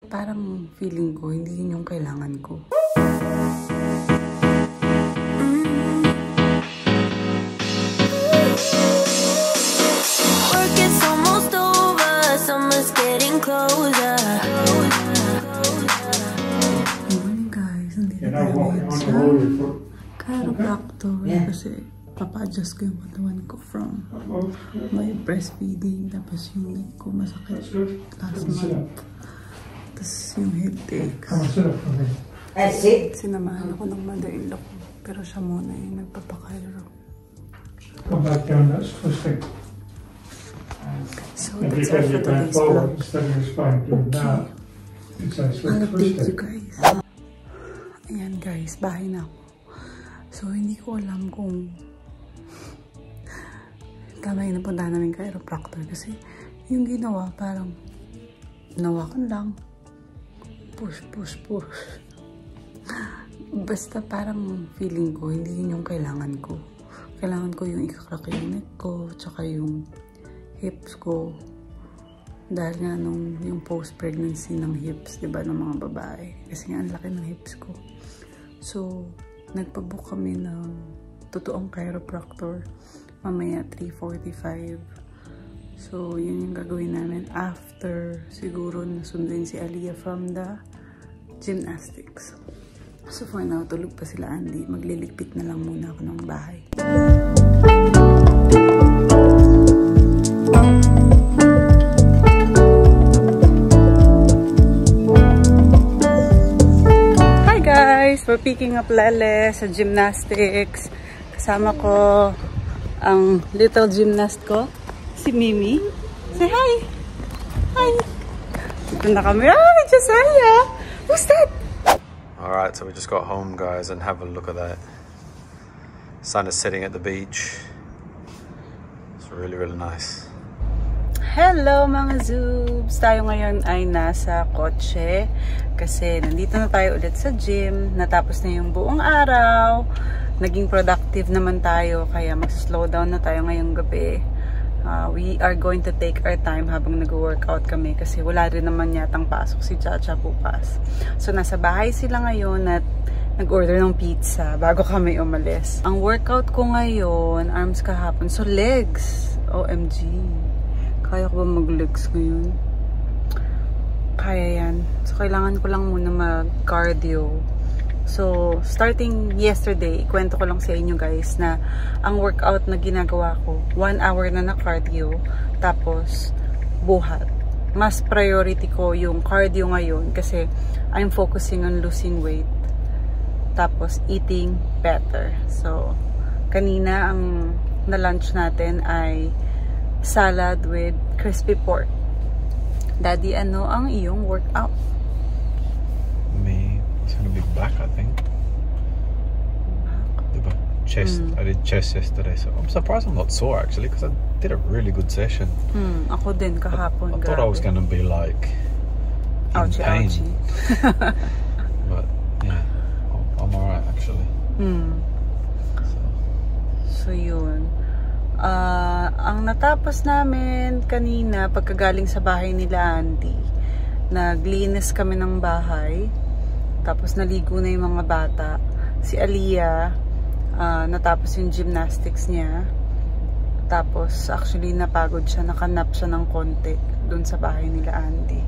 parang feeling ko, hindi yun yung kailangan ko. Work is almost over, summer's getting closer. Morning guys, nandito tayo ngayon sa chiropractor kasi papa-adjust ko yung katawan ko from my breastfeeding, tapos yung leg ko masakit last month, tapos yung headache. Sinamahan ako ng mother-in-law ko, pero siya muna yung nagpapakairo. Come back down, that's twisting. So that's all for today's vlog. Okay, I'll update you guys. Ayan guys, bahay na ako. So hindi ko alam kung tama yung napuntahan namin chiropractor kasi yung ginawa parang nawakan lang, push. Basta parang feeling ko hindi yun yung kailangan ko. Kailangan ko yung ikakrak yung neck ko tsaka yung hips ko dahil nga nung yung post-pregnancy ng hips, diba, ng mga babae kasi nga ang laki ng hips ko. So nagpabook kami ng totoong chiropractor mamaya 3:45. So, yun yung gagawin namin after siguro nasunduin si Aliyah from the gymnastics. So, for now, tulog pa sila Andy. Magliligpit na lang muna ako ng bahay. Hi guys! We're picking up Lele sa gymnastics. Kasama ko ang little gymnast ko, si Mimi. Say hi! Hi! Dito na kami. Hi, Josiah! Who's that? Alright, so we just got home, guys, and have a look at that. Sun is setting at the beach. It's really, really nice. Hello mga Zoobs! Tayo ngayon ay nasa kotse kasi nandito na tayo ulit sa gym. Natapos na yung buong araw. Naging productive naman tayo kaya mag-slow down na tayo ngayong gabi. We are going to take our time habang nag-workout kami kasi wala rin naman yatang pasok si Chacha bukas. So nasa bahay sila ngayon at nag-order ng pizza bago kami umalis. Ang workout ko ngayon, arms kahapon. So legs, OMG. Kaya ko ba mag-legs ngayon? Kaya yan. So kailangan ko lang muna mag-cardio. So, starting yesterday, ikwento ko lang sa inyo guys na ang workout na ginagawa ko, 1 hour na cardio, tapos buhat. Mas priority ko yung cardio ngayon kasi I'm focusing on losing weight. Tapos, eating better. So, kanina ang na-lunch natin ay salad with crispy pork. Daddy, ano ang iyong workout? Me. It's gonna be back, I think. The chest. I did chest yesterday, so I'm surprised I'm not sore actually because I did a really good session. Ako din kahapon. I thought I was gonna be like in pain. But yeah, I'm alright actually. So yun. Ang natapos namin kanina pagkagaling sa bahay nila Auntie, naglinis kami ng bahay. Tapos naligo na yung mga bata. Si Aliyah, natapos yung gymnastics niya. Tapos actually napagod siya, nakanap siya ng konti dun sa bahay nila Andy.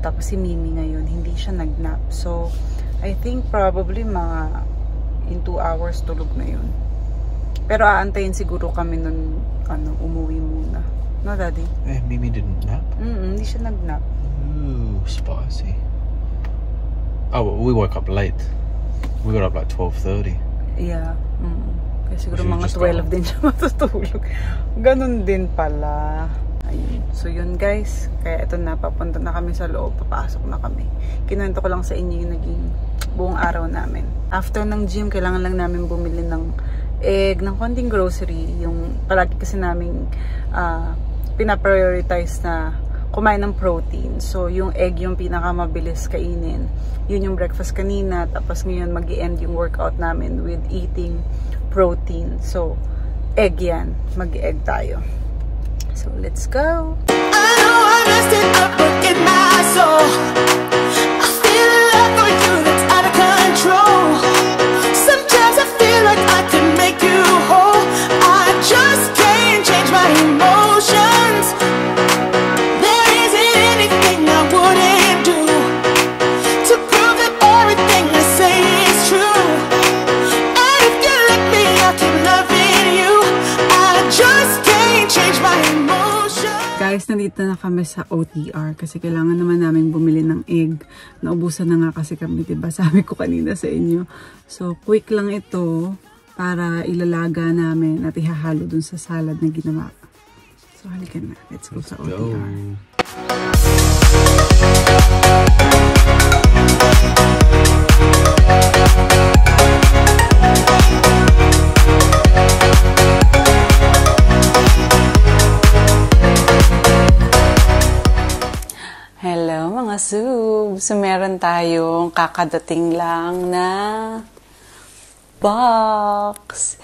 Tapos si Mimi ngayon, hindi siya nagnap. So, I think probably mga in 2 hours tulog na yun. Pero aantayin siguro kami nun, umuwi muna. No, Daddy? Mimi didn't nap? Hindi siya nagnap. Ooh, spicy. Oh, we woke up late. We got up like 12:30. Yeah. Kaya siguro mga 12 din siya matutulog. Ganun din pala. Ayun. So yun guys. Kaya ito na, papunta na kami sa loob. Papasok na kami. Kinuwento ko lang sa inyo yung naging buong araw namin. After ng gym, kailangan lang namin bumili ng egg, ng konting grocery. Yung palagi kasi namin pinaprioritize na kumain ng protein. So, yung egg yung pinakamabilis kainin. Yun yung breakfast kanina. Tapos ngayon mag-i-end yung workout namin with eating protein. So, egg yan. Mag-egg tayo. So, let's go! I know I messed it up, but in my soul nandito na kami sa OTR kasi kailangan naman namin bumili ng egg. Naubusan na nga kasi kami, diba? Sabi ko kanina sa inyo. So, quick lang ito para ilalaga namin at ihahalo dun sa salad na ginawa. So, halika na. Let's go sa OTR. Hello mga subs! So, meron tayong kakadating lang na box.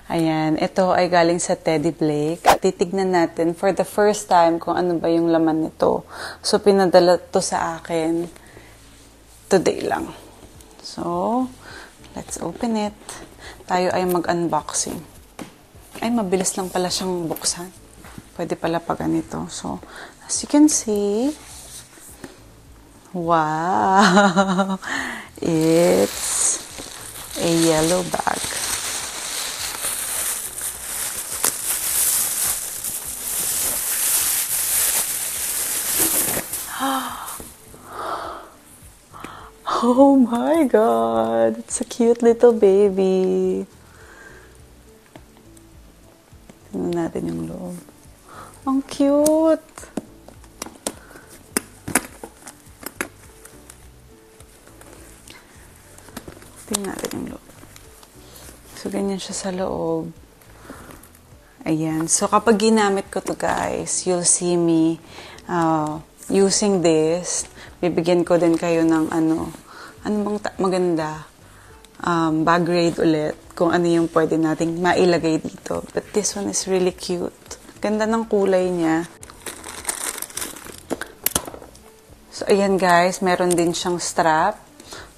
Ayan, ito ay galing sa Teddy Blake. At titignan natin for the first time kung ano ba yung laman nito. So, pinadala to sa akin today lang. So, let's open it. Tayo ay mag-unboxing. Ay, mabilis lang pala siyang buksan. Pwede pala pa ganito. So, as you can see, wow! It's a yellow bag. Oh my God! It's a cute little baby. Tingnan natin yung loob. Ang cute! Tingnan natin yung loob. So, ganyan siya sa loob. Ayan. So, kapag ginamit ko to guys, you'll see me using this. Bibigyan ko din kayo ng ano bang maganda bag raid ulit. Kung ano yung pwede nating mailagay dito. But this one is really cute. Ganda ng kulay niya. So, ayan guys. Meron din siyang strap.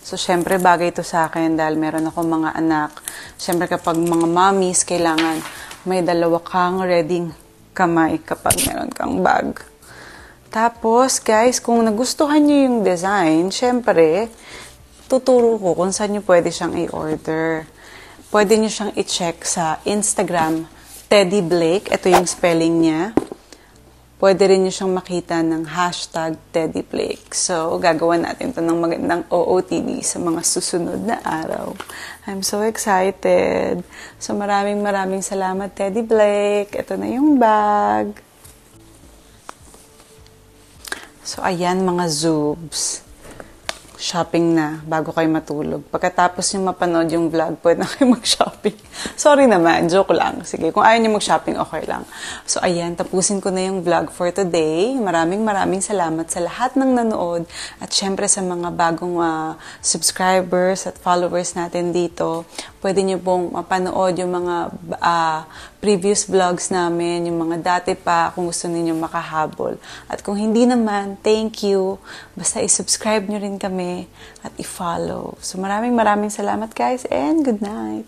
So, syempre, bagay ito sa akin dahil meron ako mga anak. Syempre, kapag mga mommies, kailangan may dalawa kang ready kamay kapag meron kang bag. Tapos, guys, kung nagustuhan nyo yung design, syempre, tuturo ko kung saan nyo pwede siyang i-order. Pwede nyo siyang i-check sa Instagram, Teddy Blake. Ito yung spelling niya. Pwede rin nyo siyang makita ng hashtag Teddy Blake. So, gagawa natin ito ng magandang OOTD sa mga susunod na araw. I'm so excited. So, maraming salamat, Teddy Blake. Ito na yung bag. So, ayan mga zoobs. Shopping na bago kayo matulog. Pagkatapos yung mapanood yung vlog, pwede na kayo mag-shopping. Sorry naman, joke lang. Sige, kung ayaw nyo mag-shopping, okay lang. So, ayan, tapusin ko na yung vlog for today. Maraming salamat sa lahat ng nanood at syempre sa mga bagong subscribers at followers natin dito. Pwede nyo pong mapanood yung mga previous vlogs namin, yung mga dati pa kung gusto niyo makahabol. At kung hindi naman, thank you. Basta i-subscribe nyo rin kami at i-follow. So maraming salamat guys and good night.